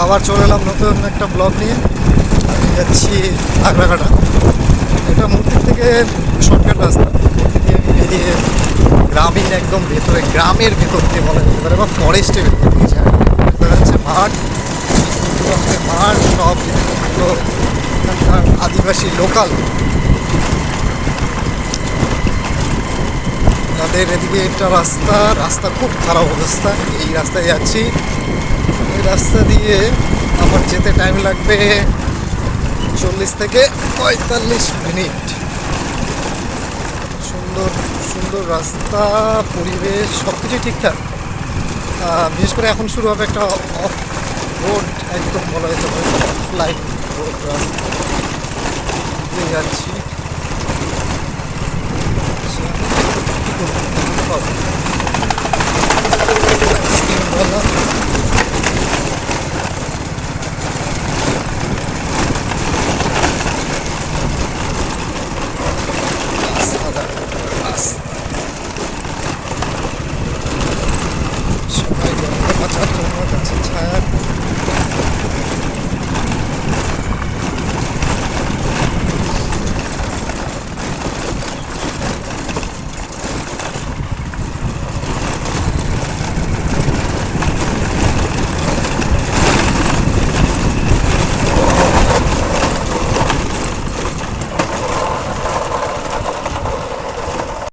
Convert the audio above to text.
আবার চলে এলাম নতুন একটা ব্লগ নিয়ে। আমি যাচ্ছি আগ্রাঘাটা। এটা মন্দির থেকে শর্টকাট রাস্তা। মন্দির দিয়ে আমি বেরিয়ে গ্রামীণ একদম ভেতরে, গ্রামের ভেতর দিয়ে বলা যেতে পারে, বা ফরেস্টের ভেতর দিয়ে যায়। দেখা যাচ্ছে মাঠ, মাঠ সব জিনিসগুলো এখানকার আদিবাসী লোকাল। তাদের এদিকে একটা রাস্তা, রাস্তা খুব খারাপ অবস্থা। এই রাস্তায় যাচ্ছি। এই রাস্তা দিয়ে আমার যেতে টাইম লাগবে 40 থেকে 45 মিনিট। সুন্দর সুন্দর রাস্তা, পরিবেশ সব কিছুই ঠিকঠাক। বিশেষ করে এখন শুরু হবে একটা অফ রোড, একদম বলা যেতে পারে অফলাইন রোড রাস্তা দিয়ে যাচ্ছি।